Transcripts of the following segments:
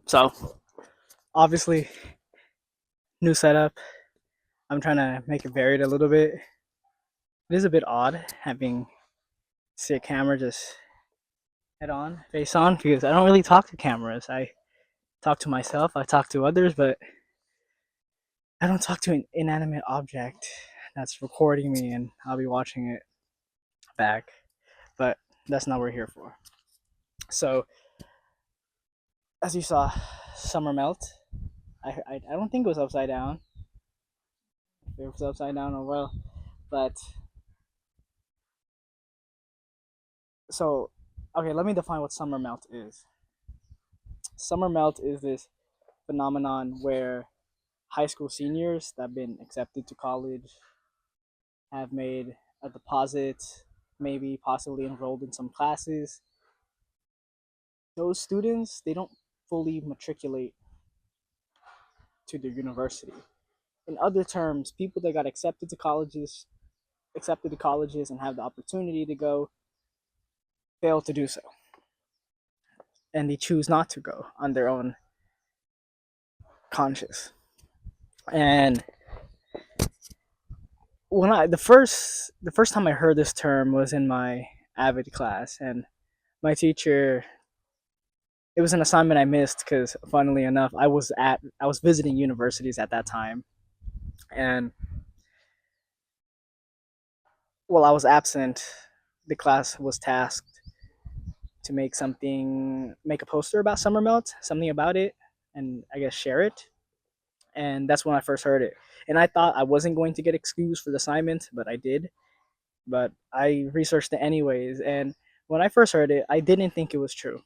So obviously, new setup. I'm trying to make it varied a little bit. It is a bit odd having sit camera just head on, face on, because I don't really talk to cameras. I talk to myself, I talk to others, but I don't talk to an inanimate object that's recording me and I'll be watching it back. But that's not what we're here for. So, as you saw, summer melt. I don't think it was upside down. If it was upside down, oh well. But so, okay, let me define what summer melt is. Summer melt is this phenomenon where high school seniors that have been accepted to college have made a deposit, maybe possibly enrolled in some classes. Those students, they don't fully matriculate to their university. In other terms, people that got accepted to colleges and have the opportunity to go fail to do so. And they choose not to go on their own conscience. And when I the first time I heard this term was in my Avid class, and my teacher, it was an assignment I missed because, funnily enough, I was visiting universities at that time, and while I was absent, the class was tasked to make a poster about summer melt, something about it, and I guess share it. And that's when I first heard it. And I thought I wasn't going to get excused for the assignment, but I did. But I researched it anyways, and when I first heard it, I didn't think it was true.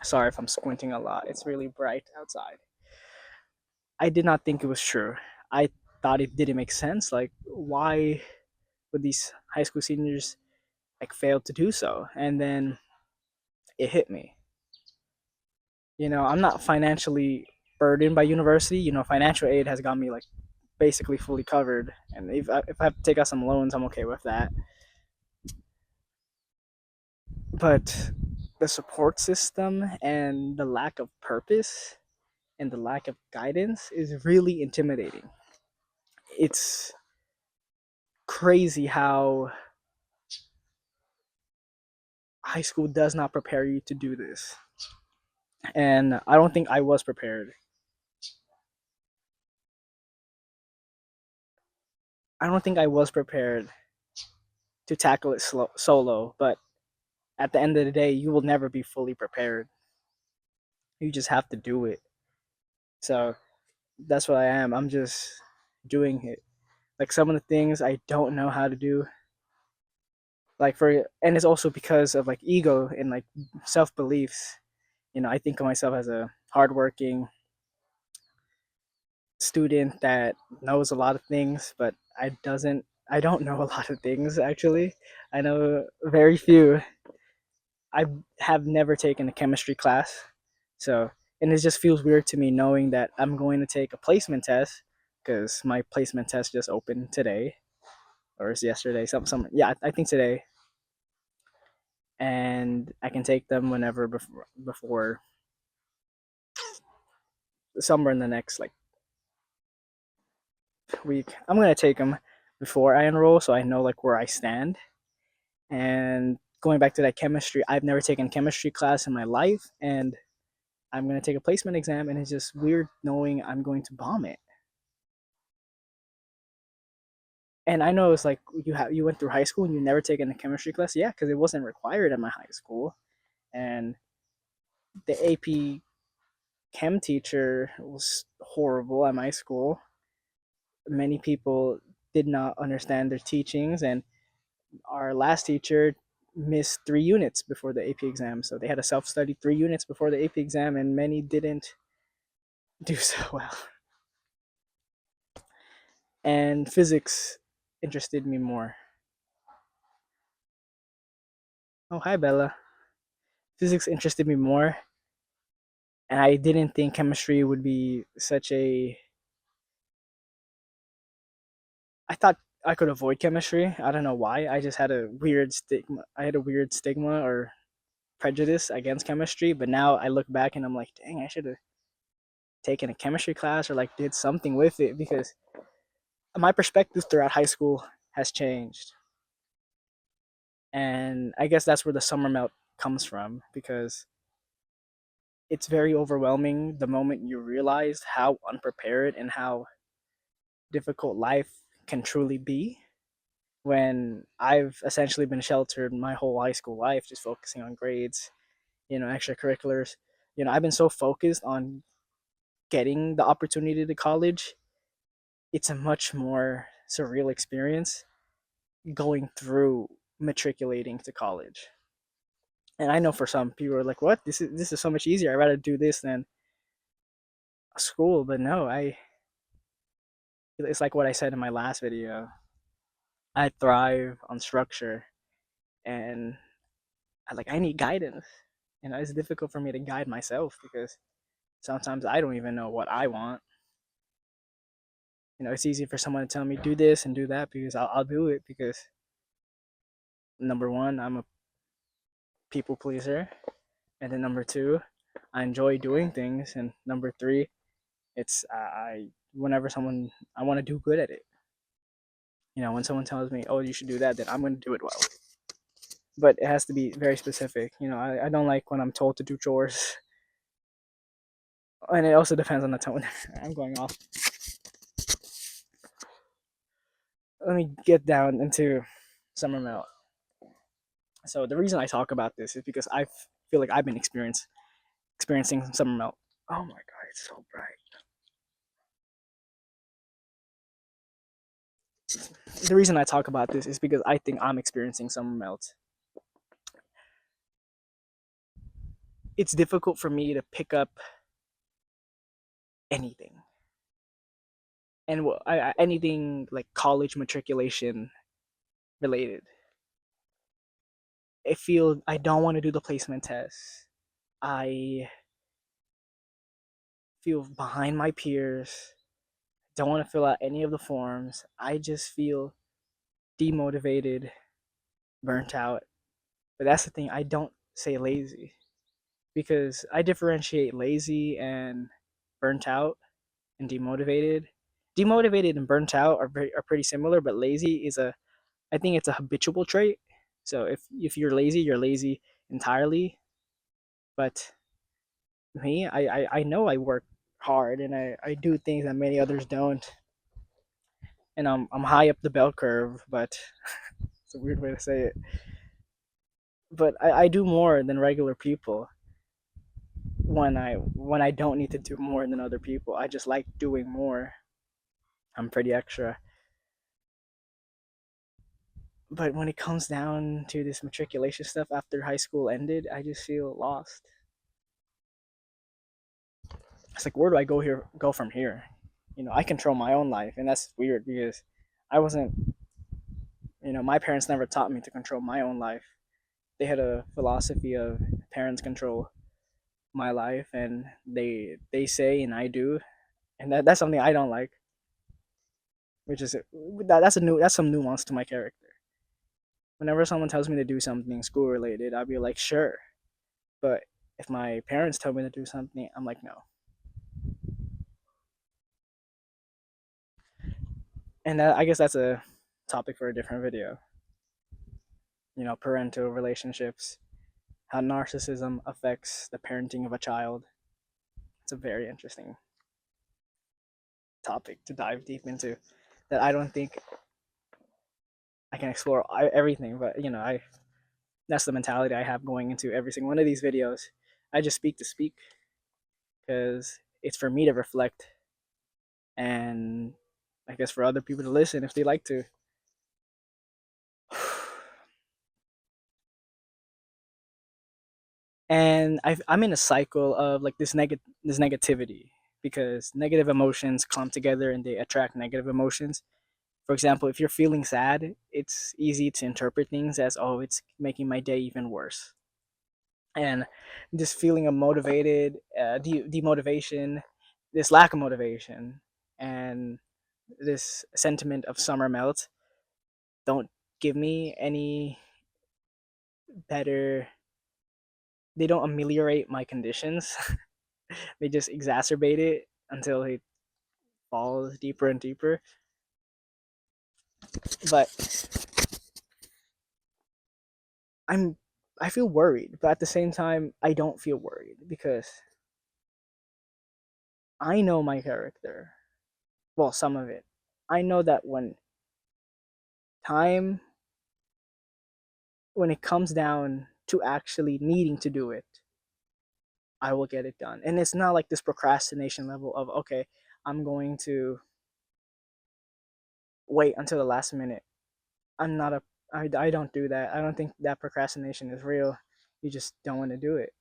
Sorry if I'm squinting a lot. It's really bright outside. I did not think it was true. I thought it didn't make sense. Like, why would these high school seniors like fail to do so? And then it hit me. I'm not financially burdened by university. Financial aid has got me like basically fully covered. And if I have to take out some loans, I'm okay with that. But the support system and the lack of purpose and the lack of guidance is really intimidating. It's crazy how high school does not prepare you to do this. And I don't think I was prepared. I don't think I was prepared to tackle it solo, but at the end of the day, you will never be fully prepared. You just have to do it. So that's what I am. I'm just doing it. Like some of the things I don't know how to do. And it's also because of like ego and like self beliefs. I think of myself as a hardworking student that knows a lot of things, but I don't know a lot of things actually. I know very few. I have never taken a chemistry class. So, and it just feels weird to me knowing that I'm going to take a placement test because my placement test just opened today or it's yesterday. Yeah, I think today, and I can take them whenever before somewhere in the next like week. I'm gonna take them before I enroll so I know like where I stand. And going back to that chemistry, I've never taken a chemistry class in my life, and I'm gonna take a placement exam, and it's just weird knowing I'm going to bomb it. And I know it's like you went through high school and you never taken a chemistry class, yeah, because it wasn't required at my high school, and the AP chem teacher was horrible at my school. Many people did not understand their teachings, and our last teacher missed 3 units before the AP exam, so they had to self study 3 units before the AP exam, and many didn't do so well. And physics interested me more. Oh, hi, Bella. Physics interested me more, and I didn't think chemistry would be such a. I thought I could avoid chemistry. I don't know why. I just had a weird stigma. I had a weird stigma or prejudice against chemistry, but now I look back and I'm like, dang, I should have taken a chemistry class or like did something with it, because my perspective throughout high school has changed. And I guess that's where the summer melt comes from, because it's very overwhelming the moment you realize how unprepared and how difficult life can truly be, when I've essentially been sheltered my whole high school life, just focusing on grades, extracurriculars. I've been so focused on getting the opportunity to college. It's a much more surreal experience going through matriculating to college. And I know for some people are like, "What? This is so much easier. I'd rather do this than school." But no, I it's like what I said in my last video. I thrive on structure, and I need guidance. It's difficult for me to guide myself, because sometimes I don't even know what I want. It's easy for someone to tell me do this and do that, because I'll do it, because number one, I'm a people pleaser, and then number two, I enjoy doing things, and number three, it's I whenever someone I want to do good at it. When someone tells me, "Oh, you should do that," then I'm going to do it well. But it has to be very specific. I don't like when I'm told to do chores, and it also depends on the tone. I'm going off. Let me get down into summer melt. So the reason I talk about this is because I feel like I've been experiencing summer melt. Oh my god, it's so bright. The reason I talk about this is because I think I'm experiencing summer melt. It's difficult for me to pick up anything, and anything like college matriculation related. I don't want to do the placement test. I feel behind my peers. Don't want to fill out any of the forms. I just feel demotivated, burnt out. But that's the thing. I don't say lazy, because I differentiate lazy and burnt out and demotivated. Demotivated and burnt out are pretty similar, but lazy is I think it's a habitual trait. So if you're lazy entirely. But me, I know I work hard, and I do things that many others don't. And I'm high up the bell curve, but it's a weird way to say it. But I do more than regular people when I don't need to do more than other people. I just like doing more. I'm pretty extra. But when it comes down to this matriculation stuff after high school ended, I just feel lost. It's like, where do I go from here? I control my own life, and that's weird, because I wasn't. My parents never taught me to control my own life. They had a philosophy of parents control my life, and they say and I do, and that's something I don't like. Which is that's some nuance to my character. Whenever someone tells me to do something school related, I'll be like, sure. But if my parents tell me to do something, I'm like, no. And I guess that's a topic for a different video. Parental relationships, how narcissism affects the parenting of a child. It's a very interesting topic to dive deep into, that I don't think I can explore everything. But I that's the mentality I have going into every single one of these videos. I just speak to speak, because it's for me to reflect, and I guess for other people to listen if they like to. And I'm in a cycle of like this negativity, because negative emotions clump together and they attract negative emotions. For example, if you're feeling sad, it's easy to interpret things as, oh, it's making my day even worse. And this feeling of demotivation, this lack of motivation, and this sentiment of summer melt don't give me any better they don't ameliorate my conditions. They just exacerbate it until it falls deeper and deeper. But I'm I feel worried, but at the same time I don't feel worried because I know my character. Well, some of it. I know that time when it comes down to actually needing to do it, I will get it done. And it's not like this procrastination level of okay, I'm going to wait until the last minute. I'm not a I don't do that. I don't think that procrastination is real. You just don't want to do it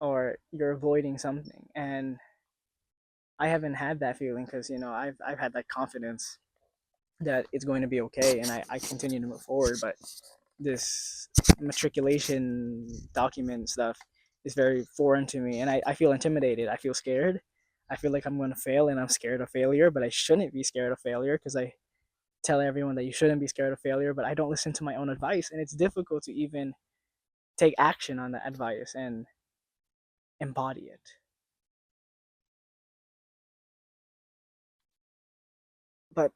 or you're avoiding something. And I haven't had that feeling because I've had that confidence that it's going to be okay and I continue to move forward. But this matriculation document stuff is very foreign to me and I feel intimidated. I feel scared. I feel like I'm going to fail and I'm scared of failure, but I shouldn't be scared of failure because I tell everyone that you shouldn't be scared of failure, but I don't listen to my own advice and it's difficult to even take action on that advice and embody it. But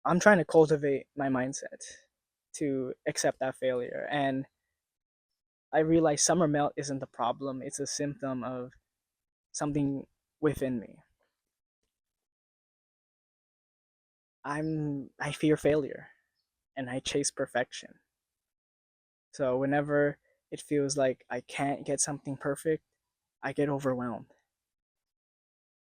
I'm trying to cultivate my mindset to accept that failure. And I realize summer melt isn't the problem, it's a symptom of something within me. I fear failure and I chase perfection. So whenever it feels like I can't get something perfect, I get overwhelmed.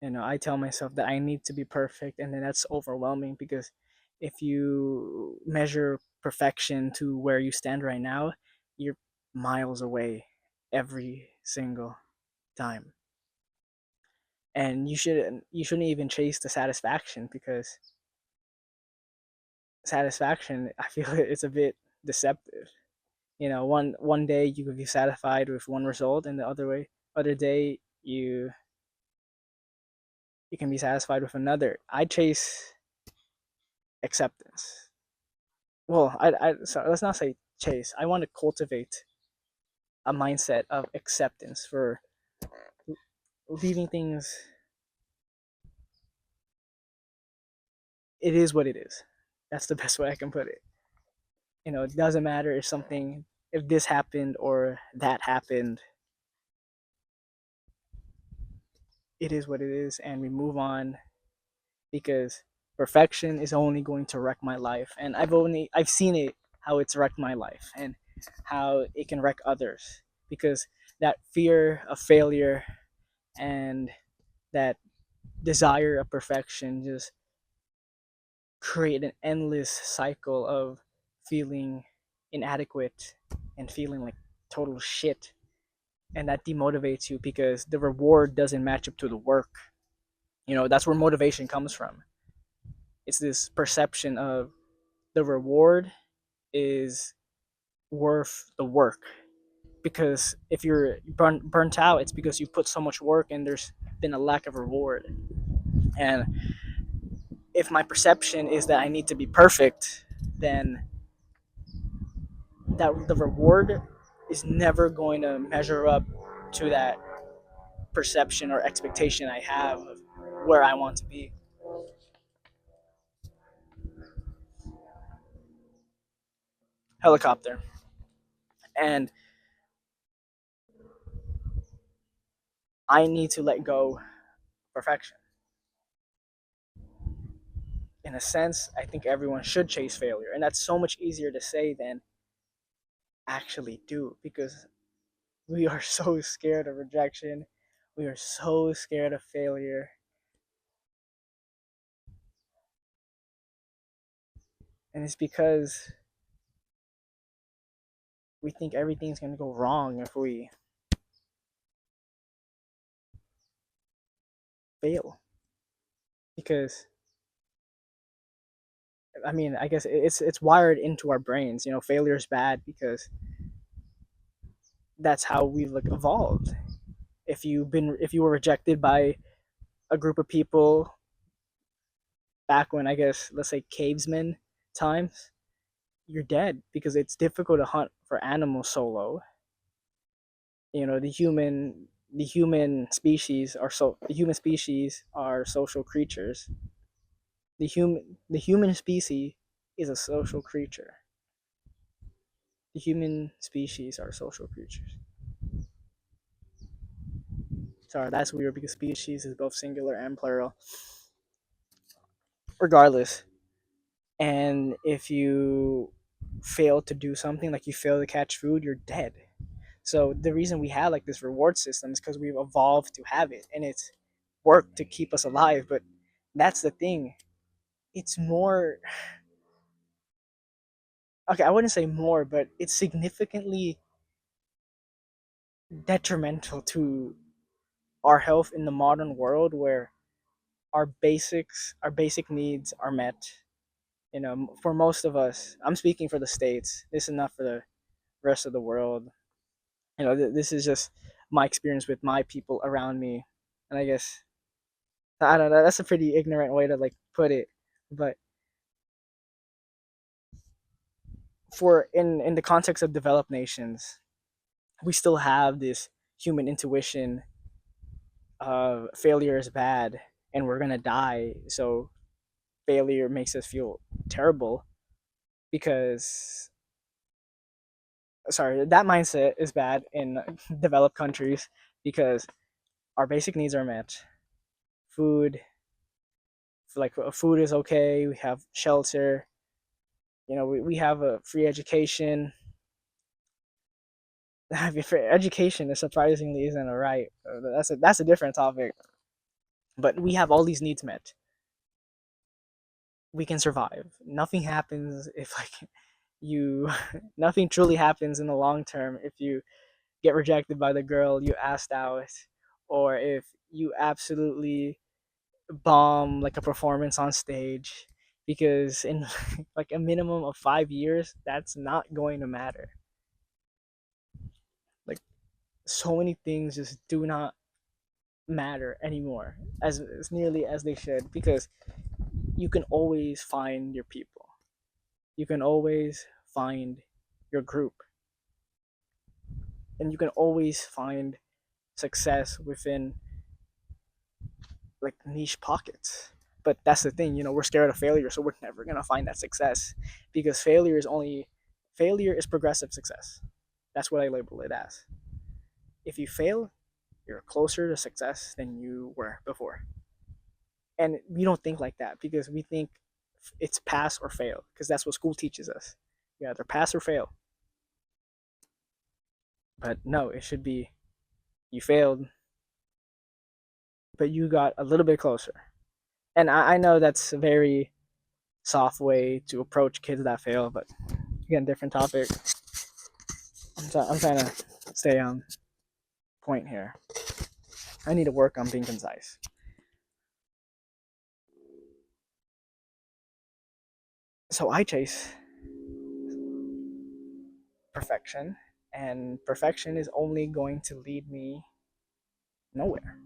I tell myself that I need to be perfect and then that's overwhelming because if you measure perfection to where you stand right now, you're miles away every single time. And you shouldn't even chase the satisfaction because satisfaction I feel it's a bit deceptive. One day you could be satisfied with one result and the other day you can be satisfied with another. I chase acceptance. Well, sorry, let's not say chase. I want to cultivate a mindset of acceptance for leaving things. It is what it is. That's the best way I can put it. It doesn't matter if this happened or that happened. It is what it is, and we move on because perfection is only going to wreck my life, and I've seen it how it's wrecked my life and how it can wreck others because that fear of failure and that desire of perfection just create an endless cycle of feeling inadequate and feeling like total shit. And that demotivates you because the reward doesn't match up to the work. That's where motivation comes from. It's this perception of the reward is worth the work. Because if you're burnt out, it's because you put so much work and there's been a lack of reward. And if my perception is that I need to be perfect, then that the reward is never going to measure up to that perception or expectation I have of where I want to be. Helicopter. And I need to let go perfection. In a sense, I think everyone should chase failure. And that's so much easier to say than actually do because we are so scared of rejection. We are so scared of failure. And it's because we think everything's going to go wrong if we fail. Because I mean, I guess it's wired into our brains. Failure is bad because that's how we've evolved. If you were rejected by a group of people back when I guess let's say caveman times, you're dead because it's difficult to hunt for animals solo. The human species are social creatures. The human species is a social creature. The human species are social creatures. Sorry, that's weird because species is both singular and plural. Regardless, and if you fail to do something, like you fail to catch food, you're dead. So the reason we have like this reward system is because we've evolved to have it, and it's worked to keep us alive. But that's the thing. It's more, okay, I wouldn't say more, but it's significantly detrimental to our health in the modern world where our basic needs are met. For most of us, I'm speaking for the states. This is not for the rest of the world. This is just my experience with my people around me, and I guess I don't know. That's a pretty ignorant way to like put it, but for in the context of developed nations, we still have this human intuition of failure is bad and we're gonna die. So failure makes us feel terrible because sorry, that mindset is bad in developed countries because our basic needs are met. Food, like food is okay. We have shelter. We have a free education. For education, is surprisingly isn't a right. That's a different topic. But we have all these needs met. We can survive. Nothing happens if like you. Nothing truly happens in the long term if you get rejected by the girl you asked out, or if you absolutely bomb like a performance on stage, because in like a minimum of 5 years, that's not going to matter. Like so many things just do not matter anymore as nearly as they should because you can always find your people. You can always find your group, and you can always find success within like niche pockets. But that's the thing, we're scared of failure, so we're never gonna find that success because failure is progressive success. That's what I label it as. If you fail, you're closer to success than you were before. And we don't think like that because we think it's pass or fail because that's what school teaches us. You either pass or fail. But no, it should be you failed, but you got a little bit closer. And I know that's a very soft way to approach kids that fail, but again, different topic. I'm trying to stay on point here. I need to work on being concise. So I chase perfection, and perfection is only going to lead me nowhere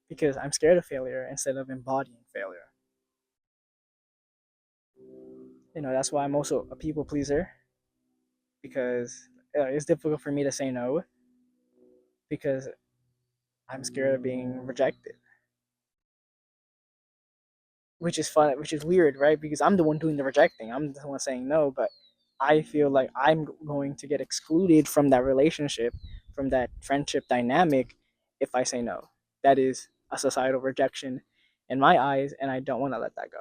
because I'm scared of failure instead of embodying failure. That's why I'm also a people pleaser because it's difficult for me to say no because I'm scared of being rejected, which is fun, which is weird, right? Because I'm the one doing the rejecting. I'm the one saying no, but I feel like I'm going to get excluded from that relationship, from that friendship dynamic, if I say no. That is a societal rejection in my eyes, and I don't want to let that go.